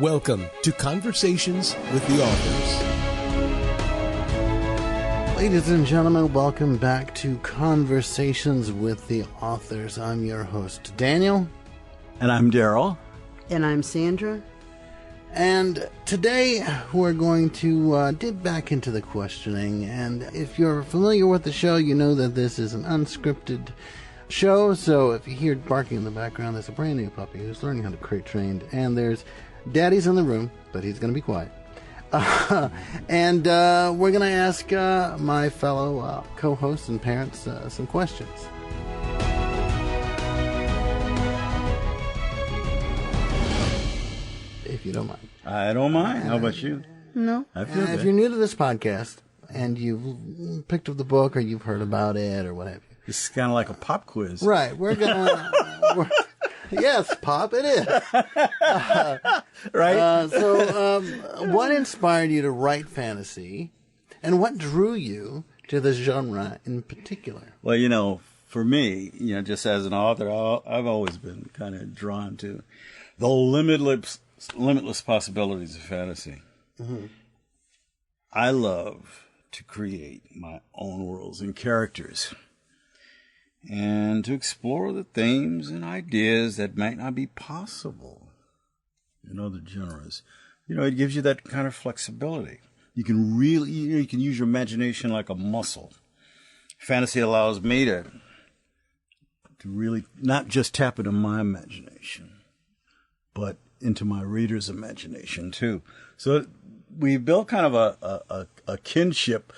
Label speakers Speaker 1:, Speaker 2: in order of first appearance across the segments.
Speaker 1: Welcome to Conversations with the Authors.
Speaker 2: Ladies and gentlemen, welcome back to Conversations with the Authors. I'm your host, Daniel.
Speaker 3: And I'm Daryl.
Speaker 4: And I'm Sandra.
Speaker 2: And today we're going to dip back into the questioning. And if you're familiar with the show, you know that this is an unscripted show. So if you hear barking in the background, there's a brand new puppy who's learning how to crate trained. And there's Daddy's in the room, but he's going to be quiet. And we're going to ask my fellow co-hosts and parents some questions. If you don't mind.
Speaker 3: I don't mind. How about you?
Speaker 4: No.
Speaker 3: I feel
Speaker 2: If you're new to this podcast and you've picked up the book or you've heard about it or what have you.
Speaker 3: This is kind of like a pop quiz.
Speaker 2: Right. We're going to... Yes, Pop, it is.
Speaker 3: Right?
Speaker 2: What inspired you to write fantasy, and what drew you to this genre in particular?
Speaker 3: Well, for me, just as an author, I've always been kind of drawn to the limitless possibilities of fantasy. Mm-hmm. I love to create my own worlds and characters, and to explore the themes and ideas that might not be possible in other genres. It gives you that kind of flexibility. You can really, you can use your imagination like a muscle. Fantasy allows me to really not just tap into my imagination, but into my reader's imagination too. So we built kind of a kinship.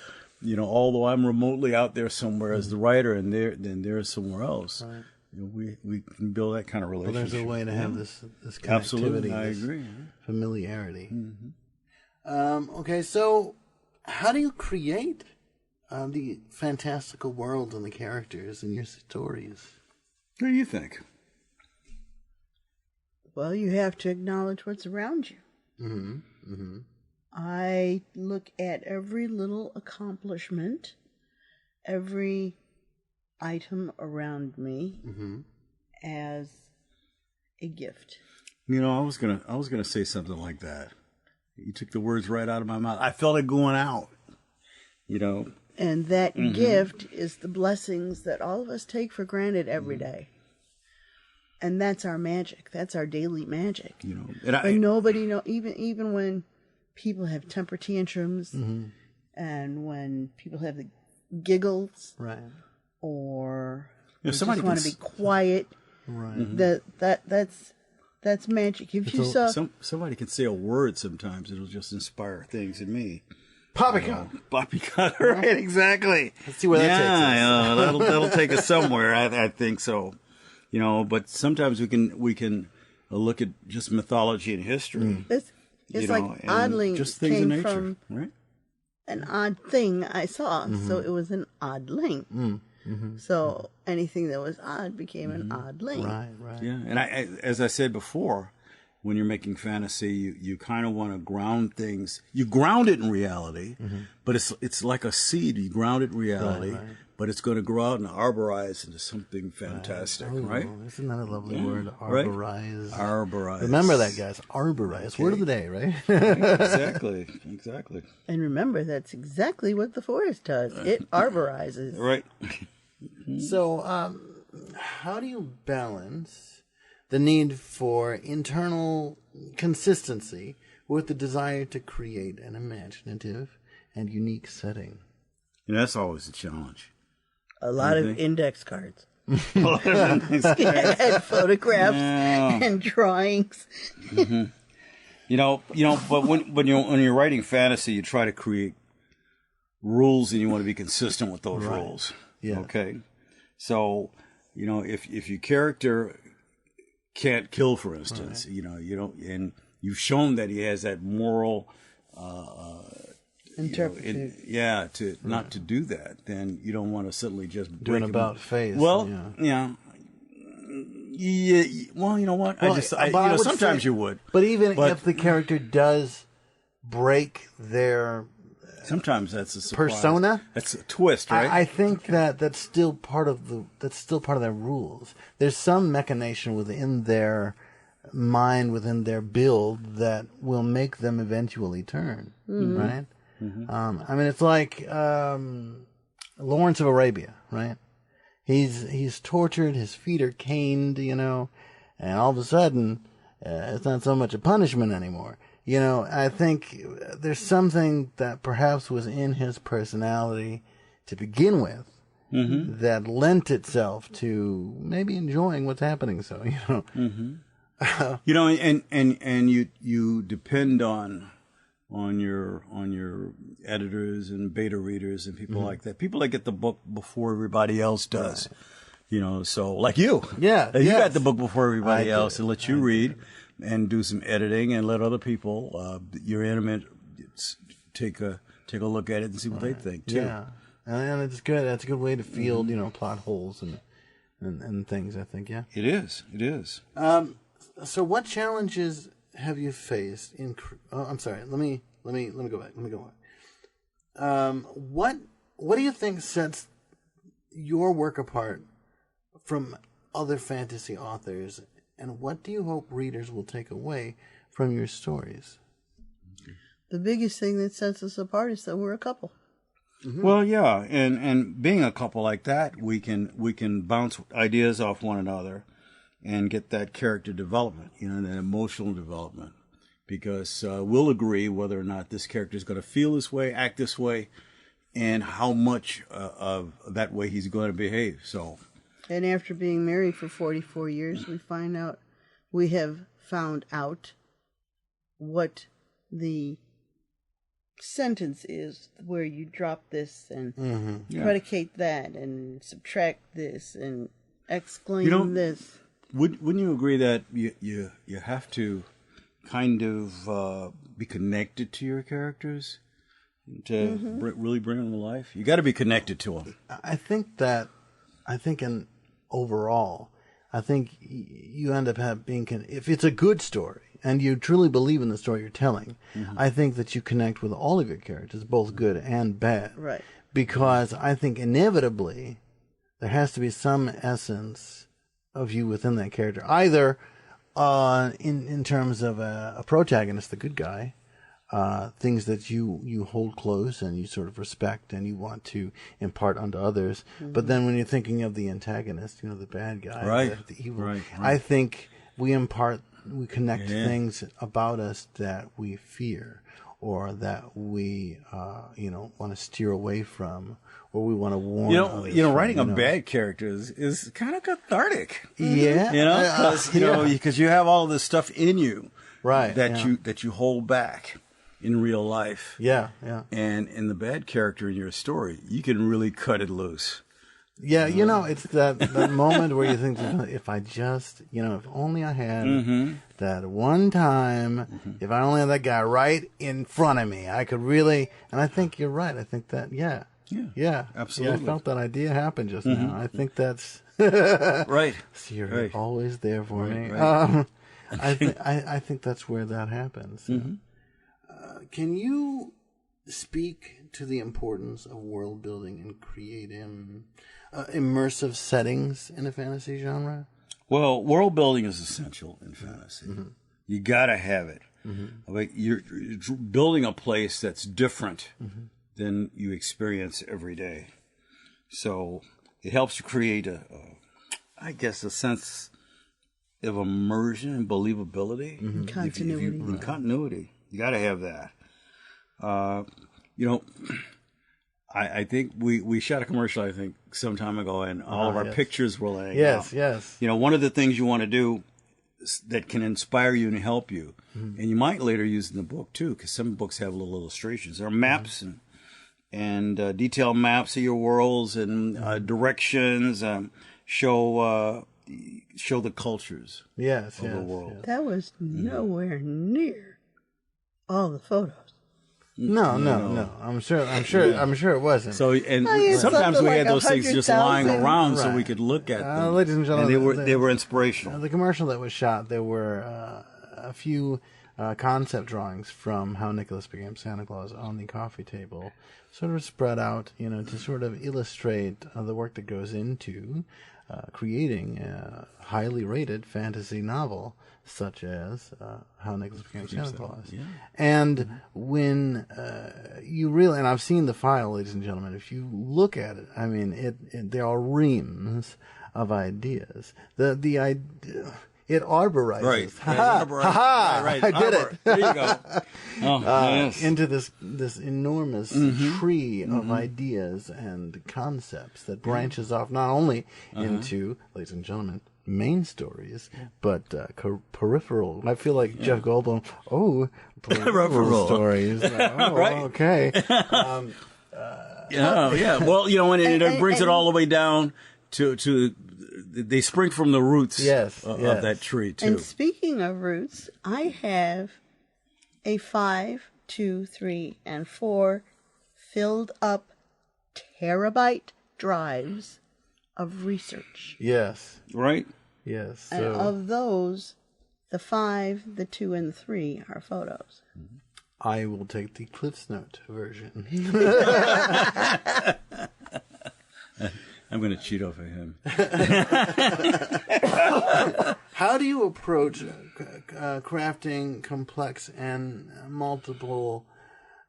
Speaker 3: Although I'm remotely out there somewhere as the writer, and they're somewhere else, right. We can build that kind of relationship.
Speaker 2: Well, there's a way to have this connectivity.
Speaker 3: Absolutely, I agree.
Speaker 2: Familiarity. Mm-hmm. Okay, so how do you create the fantastical world and the characters in your stories?
Speaker 3: What do you think?
Speaker 4: Well, you have to acknowledge what's around you.
Speaker 2: Mm-hmm. Mm-hmm.
Speaker 4: I look at every little accomplishment, every item around me as a gift.
Speaker 3: I was gonna say something like that. You took the words right out of my mouth. I felt it going out.
Speaker 4: And that gift is the blessings that all of us take for granted every day. And that's our magic. That's our daily magic. And nobody know, even when people have temper tantrums, and when people have the giggles,
Speaker 2: right,
Speaker 4: or
Speaker 3: somebody
Speaker 4: just want to be quiet,
Speaker 2: right?
Speaker 4: That's magic. If you saw
Speaker 3: somebody can say a word, sometimes it'll just inspire things in me.
Speaker 2: Poppycock.
Speaker 3: Poppycock, right? Exactly.
Speaker 2: Let's see where that takes us.
Speaker 3: That'll take us somewhere. I think so. But sometimes we can look at just mythology and history.
Speaker 4: It's like oddling
Speaker 3: just things in
Speaker 4: came
Speaker 3: nature,
Speaker 4: from
Speaker 3: right?
Speaker 4: an odd thing I saw, so it was an oddling. So anything that was odd became an oddling.
Speaker 2: Right.
Speaker 3: Yeah, and as I said before, when you're making fantasy, you kind of want to ground things. You ground it in reality, but it's like a seed. You ground it in reality. Right. But it's going to grow out and arborize into something fantastic, right?
Speaker 2: Isn't that a lovely word? Arborize.
Speaker 3: Right? Arborize.
Speaker 2: Remember that, guys. Arborize. Okay. Word of the day, right?
Speaker 3: Exactly.
Speaker 4: And remember, that's exactly what the forest does. It arborizes.
Speaker 3: Right.
Speaker 2: So, how do you balance the need for internal consistency with the desire to create an imaginative and unique setting?
Speaker 3: That's always a challenge.
Speaker 4: A lot of index cards. And photographs and drawings.
Speaker 3: But when you're writing fantasy, you try to create rules and you want to be consistent with those rules.
Speaker 2: Yeah.
Speaker 3: Okay. So, if your character can't kill, for instance, you don't, and you've shown that he has that moral
Speaker 4: interpretation.
Speaker 3: Not to do that, then you don't want to suddenly just
Speaker 2: do an about face.
Speaker 3: Well, yeah. Well, you know what?
Speaker 2: Well,
Speaker 3: sometimes you would.
Speaker 2: But even if the character does break their
Speaker 3: sometimes that's a surprise.
Speaker 2: Persona.
Speaker 3: That's a twist, right?
Speaker 2: I think that's still part of their rules. There's some machination within their mind within their build that will make them eventually turn, right? I mean, it's like Lawrence of Arabia, right? He's tortured, his feet are caned, and all of a sudden, it's not so much a punishment anymore. I think there's something that perhaps was in his personality to begin with that lent itself to maybe enjoying what's happening. So,
Speaker 3: and you depend on your editors and beta readers and people like that. People that get the book before everybody else does. Right. So like you.
Speaker 2: Yeah.
Speaker 3: You got the book before everybody else and let you read and do some editing and let other people, your intimate, take a look at it and see what they think too.
Speaker 2: Yeah. And it's good. That's a good way to field, plot holes and things, I think, yeah.
Speaker 3: It is.
Speaker 2: So what challenges have you faced in? I'm sorry. Let me go back. What do you think sets your work apart from other fantasy authors, and what do you hope readers will take away from your stories?
Speaker 4: The biggest thing that sets us apart is that we're a couple.
Speaker 3: Well, yeah, and being a couple like that, we can bounce ideas off one another and get that character development, that emotional development, because we'll agree whether or not this character is going to feel this way, act this way, and how much of that way he's going to behave. So,
Speaker 4: and after being married for 44 years, we have found out what the sentence is where you drop this and predicate that and subtract this and exclaim this.
Speaker 3: Wouldn't you agree that you have to kind of be connected to your characters to really bring them to life? You got to be connected to them.
Speaker 2: I think in overall, I think you end up being, if it's a good story and you truly believe in the story you're telling, I think that you connect with all of your characters, both good and bad.
Speaker 4: Right.
Speaker 2: Because I think inevitably there has to be some essence of you within that character, either in terms of a protagonist, the good guy, things that you hold close and you sort of respect and you want to impart unto others. But then when you're thinking of the antagonist, the bad guy, the evil,
Speaker 3: right.
Speaker 2: I think we connect things about us that we fear or that we want to steer away from, or we want to warn others
Speaker 3: writing a bad character is kind of cathartic.
Speaker 2: Yeah.
Speaker 3: Because you have all this stuff in you,
Speaker 2: right?
Speaker 3: That you hold back in real life.
Speaker 2: Yeah.
Speaker 3: And in the bad character in your story, you can really cut it loose.
Speaker 2: Yeah, it's that moment where you think, if I just, if only I had that one time, if I only had that guy right in front of me, I could really, and I think you're right. I think that, yeah, absolutely. Yeah, I felt that idea happen just now. I think that's
Speaker 3: right.
Speaker 2: So you're always there for me.
Speaker 3: Right.
Speaker 2: I think that's where that happens. Can you speak to the importance of world building and creating immersive settings in a fantasy genre?
Speaker 3: Well, world building is essential in fantasy. You got to have it. Like you're building a place that's different than you experience every day. So it helps you create a sense of immersion and believability.
Speaker 4: Continuity.
Speaker 3: Continuity. You got to have that. I think we shot a commercial, some time ago, and all of our pictures were laying out.
Speaker 2: Yes.
Speaker 3: One of the things you want to do that can inspire you and help you, and you might later use in the book too, because some books have little illustrations. There are maps and detailed maps of your worlds and directions, show the cultures of the world.
Speaker 4: Yes. That was nowhere near all the photos.
Speaker 2: No. I'm sure it wasn't.
Speaker 3: So, sometimes we had those things just lying around so we could look at them.
Speaker 2: Ladies and gentlemen,
Speaker 3: and they were inspirational.
Speaker 2: The commercial that was shot, there were a few concept drawings from how Nicholas became Santa Claus on the coffee table, sort of spread out, to sort of illustrate the work that goes into creating a highly rated fantasy novel such as How Nicholas Became Santa Claus.
Speaker 3: Yeah.
Speaker 2: And when you really, and I've seen the file, ladies and gentlemen, if you look at it, I mean, there are reams of ideas. The idea, it arborizes.
Speaker 3: Right.
Speaker 2: Right. I did it.
Speaker 3: There you go. Oh, yes.
Speaker 2: Into this enormous tree of ideas and concepts that branches off not only into, ladies and gentlemen, main stories, but peripheral. I feel like Jeff Goldblum. Oh, peripheral stories.
Speaker 3: Right.
Speaker 2: Okay.
Speaker 3: Yeah. Well, and it brings it all the way down to they spring from the roots
Speaker 2: yes.
Speaker 3: of that tree too.
Speaker 4: And speaking of roots, I have a 5, 2, 3, and 4 filled up terabyte drives of research.
Speaker 2: Yes.
Speaker 3: Right?
Speaker 2: Yes.
Speaker 4: And of those, the 5, the 2, and the 3 are photos.
Speaker 2: I will take the CliffsNote version.
Speaker 3: I'm going to cheat off of him.
Speaker 2: How do you approach crafting complex and multiple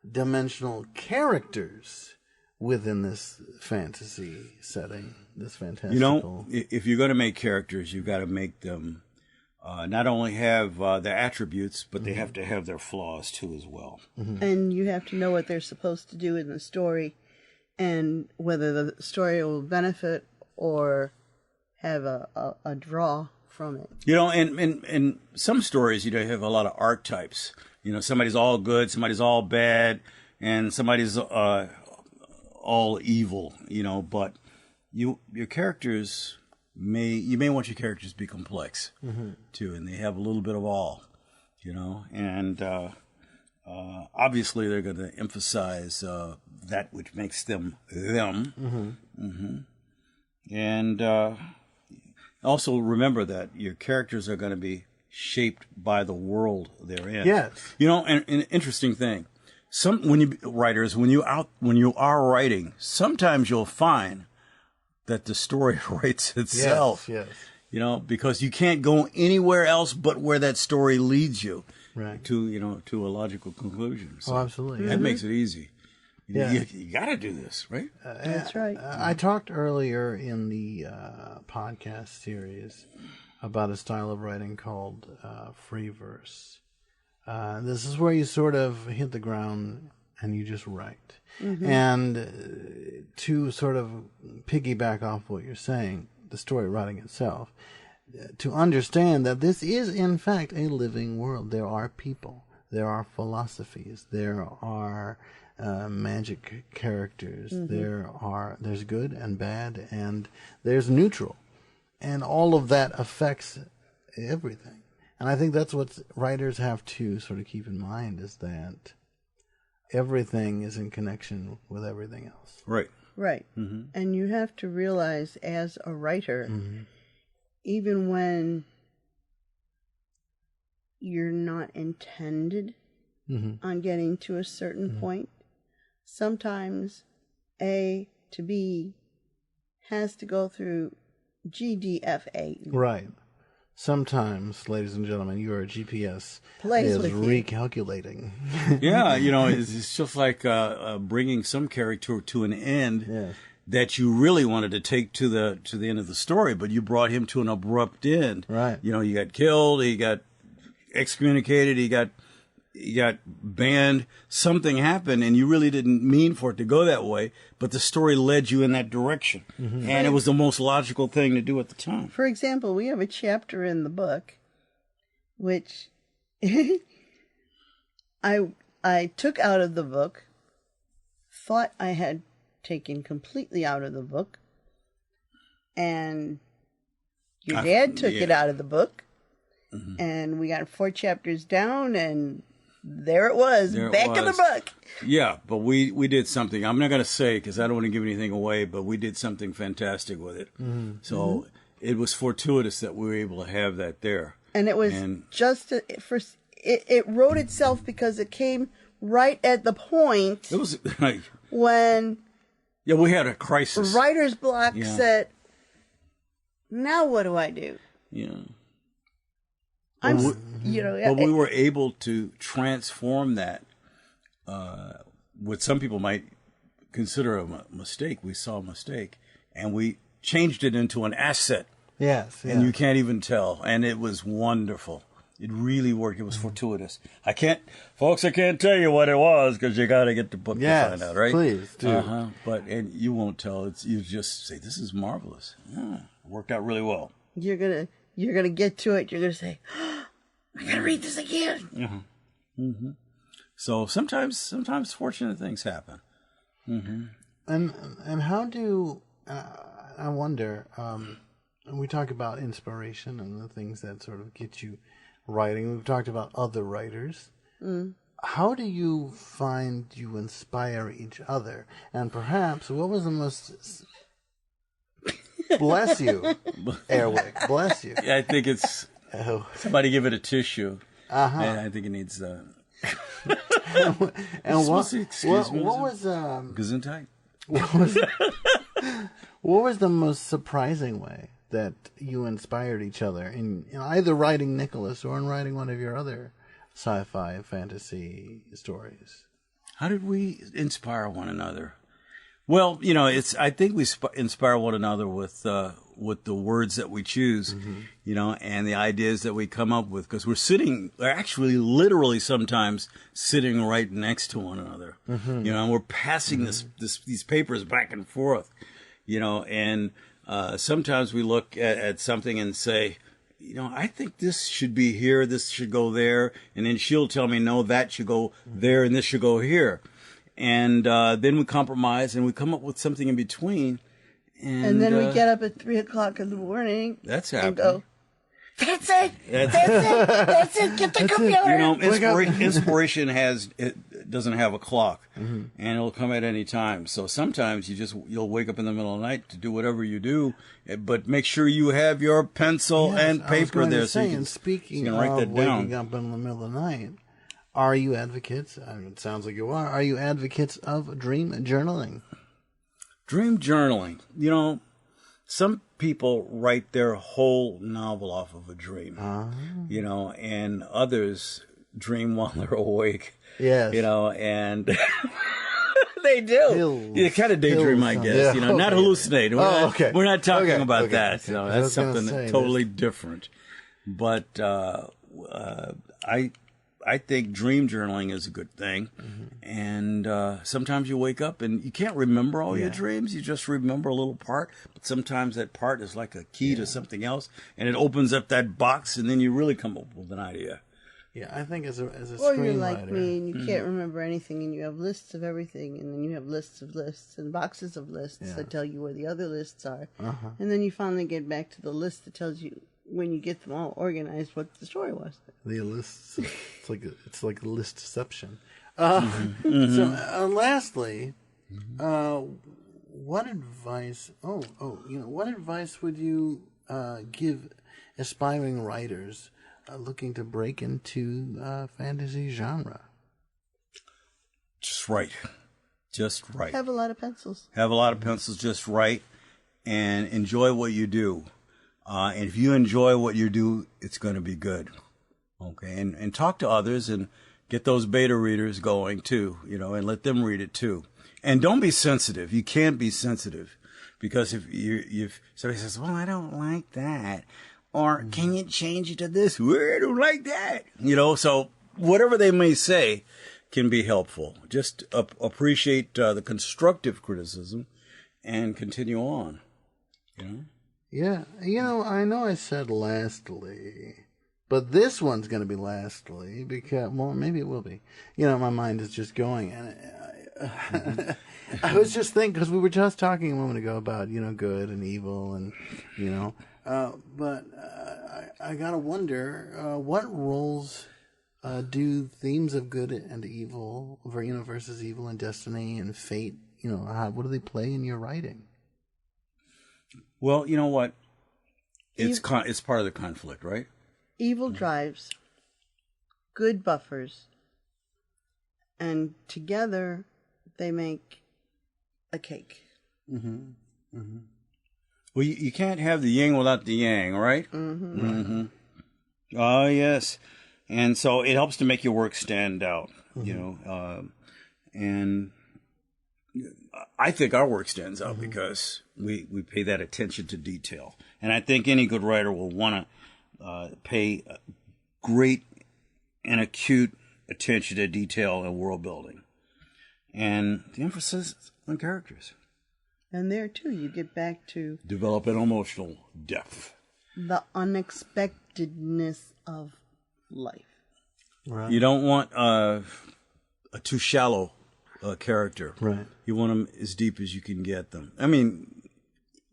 Speaker 2: dimensional characters within this fantasy setting, this fantastical?
Speaker 3: If you're going to make characters, you've got to make them not only have their attributes, but they have to have their flaws too as well.
Speaker 4: And you have to know what they're supposed to do in the story, and whether the story will benefit or have a draw from it.
Speaker 3: In some stories, you have a lot of archetypes. Somebody's all good, somebody's all bad, and somebody's all evil. But your characters you may want your characters to be complex too, and they have a little bit of all. And obviously they're going to emphasize that which makes them them. And also remember that your characters are going to be shaped by the world they're in.
Speaker 2: Yes.
Speaker 3: And an interesting thing, when you are writing, sometimes you'll find that the story writes itself.
Speaker 2: Yes.
Speaker 3: Because you can't go anywhere else but where that story leads you.
Speaker 2: Right.
Speaker 3: To a logical conclusion. So
Speaker 2: absolutely.
Speaker 3: That makes it easy.
Speaker 2: Yeah.
Speaker 3: You got to do this, right?
Speaker 4: That's right.
Speaker 2: I talked earlier in the podcast series about a style of writing called free verse. This is where you sort of hit the ground and you just write. And to sort of piggyback off what you're saying, the story writing itself, to understand that this is in fact a living world. There are people, there are philosophies, there are magic characters, there's good and bad, and there's neutral, and all of that affects everything. And I think that's what writers have to sort of keep in mind, is that everything is in connection with everything else.
Speaker 3: Right.
Speaker 4: And you have to realize as a writer, even when you're not intended on getting to a certain point, sometimes A to B has to go through GDFA.
Speaker 2: Right. Sometimes, ladies and gentlemen, your GPS
Speaker 4: Plays
Speaker 2: is
Speaker 4: with you.
Speaker 2: recalculating.
Speaker 3: Yeah, it's just like bringing some character to an end that you really wanted to take to the end of the story, but you brought him to an abrupt end.
Speaker 2: Right.
Speaker 3: You got killed, he got excommunicated, he got banned, something happened, and you really didn't mean for it to go that way, but the story led you in that direction. And it was the most logical thing to do at the time.
Speaker 4: For example, we have a chapter in the book which I took out of the book, thought I had taken completely out of the book, and your dad took it out of the book, and we got 4 chapters down, and there it was, back in the book.
Speaker 3: Yeah, but we did something. I'm not going to say because I don't want to give anything away, but we did something fantastic with it. So it was fortuitous that we were able to have that there.
Speaker 4: And it was it wrote itself because it came right at the point
Speaker 3: It was like,
Speaker 4: when
Speaker 3: we had a crisis.
Speaker 4: writer's block set Now what do I do?
Speaker 3: Yeah.
Speaker 4: I'm,
Speaker 3: But we were able to transform that. What some people might consider a mistake, we saw a mistake, and we changed it into an asset.
Speaker 2: Yes.
Speaker 3: And you can't even tell. And it was wonderful. It really worked. It was fortuitous. I can't tell you what it was because you got to get the book to find out, right?
Speaker 2: Please do.
Speaker 3: And you won't tell. You just say, "This is marvelous. Yeah, it worked out really well."
Speaker 4: You're gonna get to it. You're gonna say, oh, "I gotta read this again."
Speaker 3: So sometimes fortunate things happen.
Speaker 2: And how do I wonder? We talk about inspiration and the things that sort of get you writing. We've talked about other writers. How do you find you inspire each other? And perhaps, what was the most... Bless you, Airwick. Bless you.
Speaker 3: Yeah, I think it's... Somebody give it a tissue. And I think it needs...
Speaker 2: and what was...
Speaker 3: Gesundheit?
Speaker 2: What was the most surprising way that you inspired each other in either writing Nicholas or in writing one of your other sci-fi fantasy stories?
Speaker 3: How did we inspire one another? Well, I think we inspire one another with the words that we choose, and the ideas that we come up with, because we're actually literally sometimes sitting right next to one another, and we're passing these papers back and forth, and sometimes we look at something and say, I think this should be here, this should go there, and then she'll tell me, no, that should go there, and this should go here. And then we compromise, and we come up with something in between.
Speaker 4: And then we get up at 3:00 in the morning.
Speaker 3: That's happening.
Speaker 4: And go, that's it. That's it. Get the computer.
Speaker 3: Inspiration doesn't have a clock, and it'll come at any time. So sometimes you'll wake up in the middle of the night to do whatever you do, but make sure you have your pencil and paper there.
Speaker 2: Speaking of waking up in the middle of the night, are you advocates? It sounds like you are. Are you advocates of dream journaling?
Speaker 3: Dream journaling. Some people write their whole novel off of a dream, and others dream while they're awake.
Speaker 2: Yes.
Speaker 3: And they do. You kind of daydream, I guess. Not hallucinate. We're not talking about that. That's something totally different. But I think dream journaling is a good thing. And sometimes you wake up and you can't remember all your dreams. You just remember a little part. But sometimes that part is like a key to something else. And it opens up that box, and then you really come up with an idea.
Speaker 2: Yeah, I think as a
Speaker 4: or
Speaker 2: screenwriter... Or
Speaker 4: you're like me, and you can't remember anything, and you have lists of everything, and then you have lists of lists and boxes of lists that tell you where the other lists are. And then you finally get back to the list that tells you, when you get them all organized, what the story was.
Speaker 2: The lists, it's like listception. So, lastly, what advice? What advice would you give aspiring writers looking to break into fantasy genre?
Speaker 3: Just write.
Speaker 4: Have a lot of pencils.
Speaker 3: Just write, and enjoy what you do. And if you enjoy what you do, it's going to be good. Okay. And talk to others and get those beta readers going too, and let them read it too. And don't be sensitive. You can't be sensitive, because if somebody says, well, I don't like that, or can you change it to this? Well, I don't like that. So whatever they may say can be helpful. Just appreciate the constructive criticism and continue on,
Speaker 2: Yeah, I know I said lastly, but this one's going to be lastly because, well, maybe it will be. My mind is just going, and I was just thinking, because we were just talking a moment ago about good and evil, and but I gotta wonder what roles do themes of good and evil, versus evil and destiny and fate, what do they play in your writing?
Speaker 3: Well, you know what? It's part of the conflict, right?
Speaker 4: Evil drives, good buffers, and together they make a cake.
Speaker 3: Well, you can't have the yin without the yang, right? Mm-hmm. Mm-hmm. Oh, yes. And so it helps to make your work stand out, you know. And I think our work stands out because we pay that attention to detail. And I think any good writer will want to pay great and acute attention to detail and world building. And the emphasis on characters.
Speaker 4: And there, too, you get back to...
Speaker 3: develop an emotional depth.
Speaker 4: The unexpectedness of life.
Speaker 2: Right.
Speaker 3: You don't want a too shallow character.
Speaker 2: Right.
Speaker 3: You want them as deep as you can get them. I mean,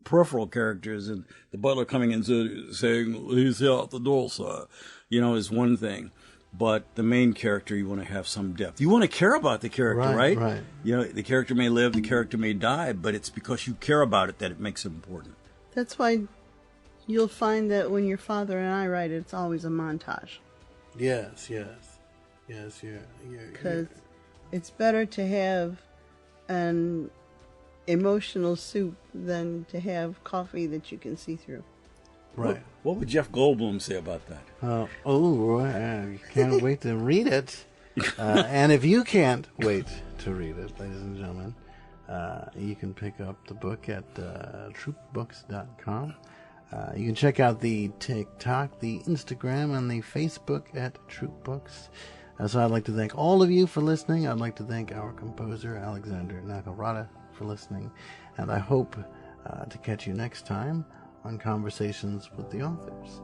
Speaker 3: peripheral characters and the butler coming in saying, he's out the door, sir, you know, is one thing. But the main character, you want to have some depth. You want to care about the character, right?
Speaker 2: Right.
Speaker 3: You know, the character may live, the character may die, but it's because you care about it that it makes it important.
Speaker 4: That's why you'll find that when your father and I write, it's always a montage.
Speaker 2: Yes.
Speaker 4: Because it's better to have an emotional soup than to have coffee that you can see through.
Speaker 2: Right.
Speaker 3: What would Jeff Goldblum say about that?
Speaker 2: You can't wait to read it. And if you can't wait to read it, ladies and gentlemen, you can pick up the book at troopbooks.com. You can check out the TikTok, the Instagram, and the Facebook at Troop Books. So I'd like to thank all of you for listening. I'd like to thank our composer, Alexander Nakarada, for listening. And I hope to catch you next time on Conversations with the Authors.